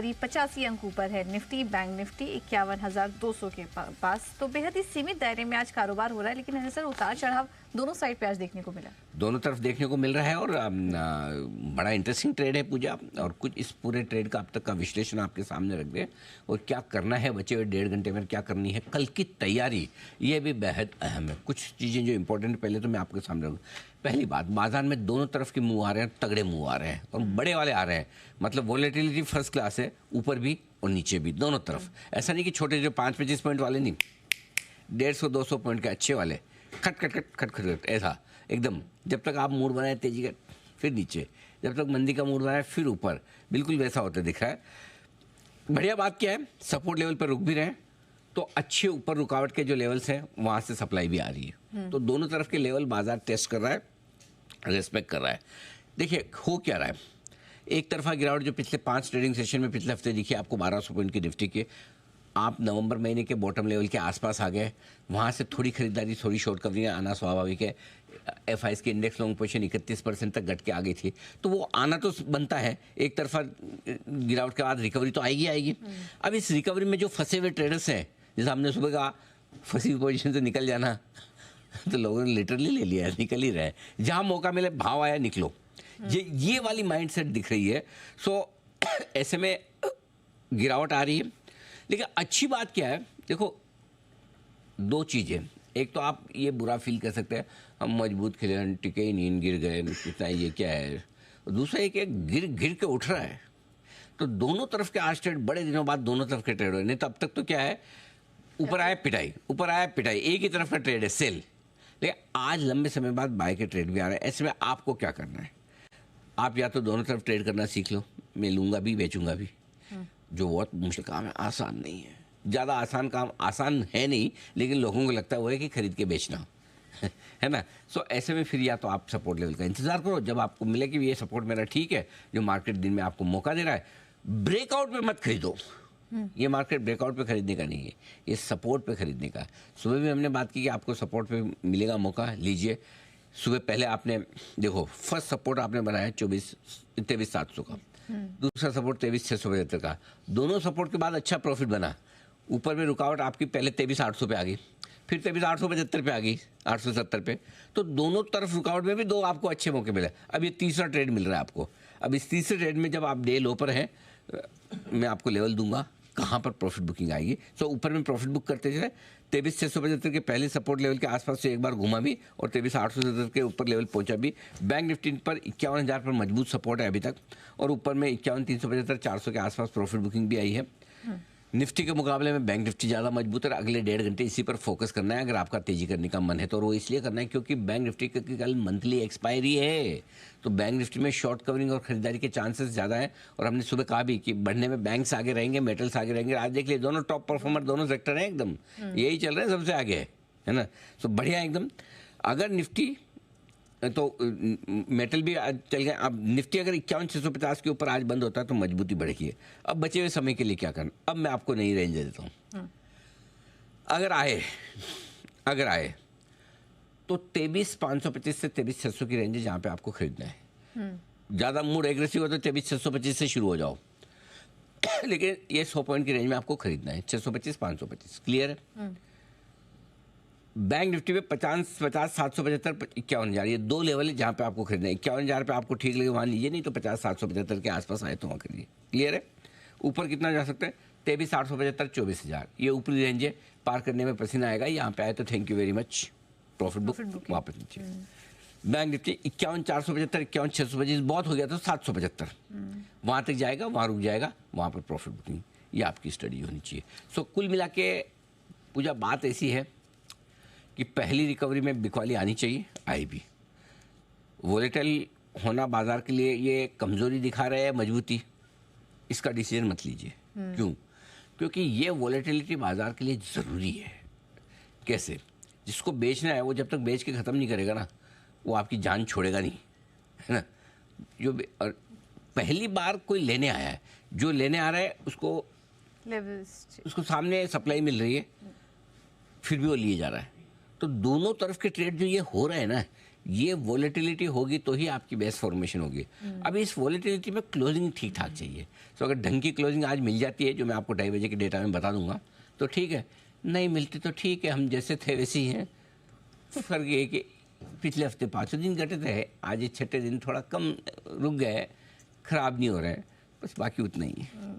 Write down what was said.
करीब 85 अंक ऊपर है। निफ्टी, बैंक निफ्टी 51,200 के पास। तो बेहद ही सीमित दायरे में आज कारोबार हो रहा है, लेकिन सर उतार चढ़ाव दोनों साइड पे आज देखने को मिला, दोनों तरफ देखने को मिल रहा है। और बड़ा इंटरेस्टिंग ट्रेड है पूजा, और कुछ इस पूरे ट्रेड का अब तक का विश्लेषण आपके सामने रख दें और क्या करना है बचे हुए 1.5 घंटे में, क्या करनी है कल की तैयारी, ये भी बेहद अहम है। कुछ चीज़ें जो इंपॉर्टेंट पहले तो मैं आपके सामने रखूँ। पहली बात, बाजार में दोनों तरफ के मूव आ रहे हैं, तगड़े मूव आ रहे हैं और बड़े वाले आ रहे हैं। मतलब वोलेटिलिटी फर्स्ट क्लास है, ऊपर भी और नीचे भी, दोनों तरफ। ऐसा नहीं कि छोटे जो 5-25 पॉइंट वाले नहीं, 150-200 पॉइंट के अच्छे वाले, खट खट खट खट खट खट ऐसा एकदम। जब तक आप मूड बनाए तेजी का, फिर नीचे, जब तक मंदी का मूड बनाए फिर ऊपर, बिल्कुल वैसा होता दिख रहा है। बढ़िया बात क्या है, सपोर्ट लेवल पर रुक भी रहे हैं तो अच्छे ऊपर रुकावट के जो लेवल्स हैं वहाँ से सप्लाई भी आ रही है। तो दोनों तरफ के लेवल बाजार टेस्ट कर रहा है, रेस्पेक्ट कर रहा है। देखिए हो क्या रहा है, एक तरफा गिरावट जो पिछले 5 ट्रेडिंग सेशन में पिछले हफ्ते दिखी आपको 1200 पॉइंट की निफ्टी के, आप नवंबर महीने के बॉटम लेवल के आसपास आ गए। वहाँ से थोड़ी खरीदारी, थोड़ी शॉर्ट कवरिंग आना स्वाभाविक है। एफआईएस की इंडेक्स लॉन्ग पोजीशन 31% तक घट के आ गई थी, तो वो आना तो बनता है। एक तरफा गिरावट के बाद रिकवरी तो आएगी आएगी। अब इस रिकवरी में जो फंसे हुए ट्रेडर्स हैं, जैसे हमने सुबह कहा फंसी हुई पोजीशन से निकल जाना, तो लोगों ने लिटरली ले लिया, निकल ही रहे। जहाँ मौका मिले, भाव आया निकलो, ये वाली माइंडसेट दिख रही है। सो ऐसे में गिरावट आ रही है। लेकिन अच्छी बात क्या है, देखो 2 चीज़ें, एक तो आप ये बुरा फील कर सकते हैं हम मजबूत खेले, टिके ही नहीं, गिर गए, कितना ये क्या है। दूसरा एक गिर गिर के उठ रहा है। तो दोनों तरफ के आज ट्रेड, बड़े दिनों बाद दोनों तरफ के ट्रेड हुए। नहीं तो अब तक तो क्या है, ऊपर आया पिटाई, ऊपर आया पिटाई, एक ही तरफ का ट्रेड है, सेल। लेकिन आज लंबे समय बाद बाय के ट्रेड भी आ रहे हैं। ऐसे में आपको क्या करना है, आप या तो दोनों तरफ ट्रेड करना सीख लो, मैं लूँगा भी बेचूंगा भी, जो बहुत मुश्किल काम है, आसान नहीं है। ज़्यादा आसान काम आसान है नहीं, लेकिन लोगों को लगता है वो है कि खरीद के बेचना है ना। सो ऐसे में फिर या तो आप सपोर्ट लेवल का इंतजार करो, जब आपको मिले कि ये सपोर्ट मेरा ठीक है, जो मार्केट दिन में आपको मौका दे रहा है, ब्रेकआउट पे मत खरीदो। ये मार्केट ब्रेकआउट पे खरीदने का नहीं है, ये सपोर्ट पे खरीदने का। सुबह भी हमने बात की कि आपको सपोर्ट पे मिलेगा मौका, लीजिए। सुबह पहले आपने देखो, फर्स्ट सपोर्ट आपने बनाया 23,700 का, दूसरा सपोर्ट 23,675 का। दोनों सपोर्ट के बाद अच्छा प्रॉफिट बना। ऊपर में रुकावट आपकी पहले 23,800 पे आ गई, फिर 23,875 पे आ गई, 870 पे। तो दोनों तरफ रुकावट में भी 2 आपको अच्छे मौके मिले। अब ये तीसरा ट्रेड मिल रहा है आपको। अब इस तीसरे ट्रेड में जब आप डे लो पर हैं, मैं आपको लेवल दूंगा कहाँ पर प्रॉफिट बुकिंग आएगी। सो ऊपर में प्रॉफिट बुक करते जाए। 23,675 के पहले सपोर्ट लेवल के आसपास से एक बार घुमा भी और 23,870 के ऊपर लेवल पहुंचा भी। बैंक निफ्टी पर 51,000 पर मजबूत सपोर्ट है अभी तक, और ऊपर में 51,375 400 के आसपास प्रॉफिट बुकिंग भी आई है। निफ्टी के मुकाबले में बैंक निफ्टी ज़्यादा मजबूत है। अगले 1.5 घंटे इसी पर फोकस करना है अगर आपका तेजी करने का मन है तो। और वो इसलिए करना है क्योंकि बैंक निफ्टी की कल मंथली एक्सपायरी है, तो बैंक निफ्टी में शॉर्ट कवरिंग और खरीदारी के चांसेस ज़्यादा हैं। और हमने सुबह कहा भी कि बढ़ने में बैंक्स आगे रहेंगे, मेटल्स आगे रहेंगे। आज देख लिए दोनों टॉप परफॉर्मर, दोनों सेक्टर हैं एकदम, यही चल रहे हैं, सबसे आगे है ना। तो बढ़िया एकदम। अगर निफ्टी तो मेटल भी आज चल गया। अब निफ्टी अगर 51,650 के ऊपर आज बंद होता है तो मजबूती बढ़ेगी। अब बचे हुए समय के लिए क्या करना, अब मैं आपको नई रेंज दे देता हूँ। अगर आए तो 23,525 से 23,600 की रेंज है जहाँ पे आपको खरीदना है। ज़्यादा मूड एग्रेसिव हो तो 23,625 से शुरू हो जाओ लेकिन ये 100 पॉइंट की रेंज में आपको खरीदना है, 625 525। क्लियर है। बैंक निफ्टी में 50,775 51,000, ये 2 लेवल है जहाँ पे आपको खरीदना है। 51,000 पे आपको ठीक लगे वहाँ लीजिए, नहीं तो 50,775 के आसपास आए तो वहाँ खरीदिए। क्लियर है। ऊपर कितना जा सकते हैं, 23,875 24,000, ये ऊपरी रेंज है। पार करने में पसीना आएगा। यहाँ पे आए तो thank you very much, profit book वापस नीचे। बैंक निफ्टी 51,475 51,625 बहुत हो गया तो 775 वहाँ तक जाएगा, वहाँ रुक जाएगा, वहाँ पर प्रॉफिट बुकिंग। ये आपकी स्टडी होनी चाहिए। सो कुल मिला के पूजा बात ऐसी है कि पहली रिकवरी में बिकवाली आनी चाहिए, आई भी। वोलेटाइल होना बाजार के लिए ये कमजोरी दिखा रहा है, मजबूती, इसका डिसीजन मत लीजिए। क्यों? क्योंकि ये वोलेटिलिटी बाजार के लिए ज़रूरी है। कैसे? जिसको बेचना है वो जब तक बेच के ख़त्म नहीं करेगा ना, वो आपकी जान छोड़ेगा नहीं, है ना। जो पहली बार कोई लेने आया है, जो लेने आ रहा है उसको सामने सप्लाई मिल रही है, फिर भी वो लिए जा रहा है। तो दोनों तरफ के ट्रेड जो ये हो रहे हैं ना, ये वॉलेटिलिटी होगी तो ही आपकी बेस्ट फॉर्मेशन होगी। अब इस वॉलेटिलिटी में क्लोजिंग ठीक ठाक चाहिए। तो अगर ढंग की क्लोजिंग आज मिल जाती है, जो मैं आपको 2:30 बजे के डेटा में बता दूंगा, तो ठीक है। नहीं मिलती तो ठीक है, हम जैसे थे वैसे ही हैं। फर्क ये है कि पिछले हफ्ते 5 दिन घटे थे, आज ये 6ठे दिन थोड़ा कम रुक गए, खराब नहीं हो रहे, बस बाकी उतना ही है।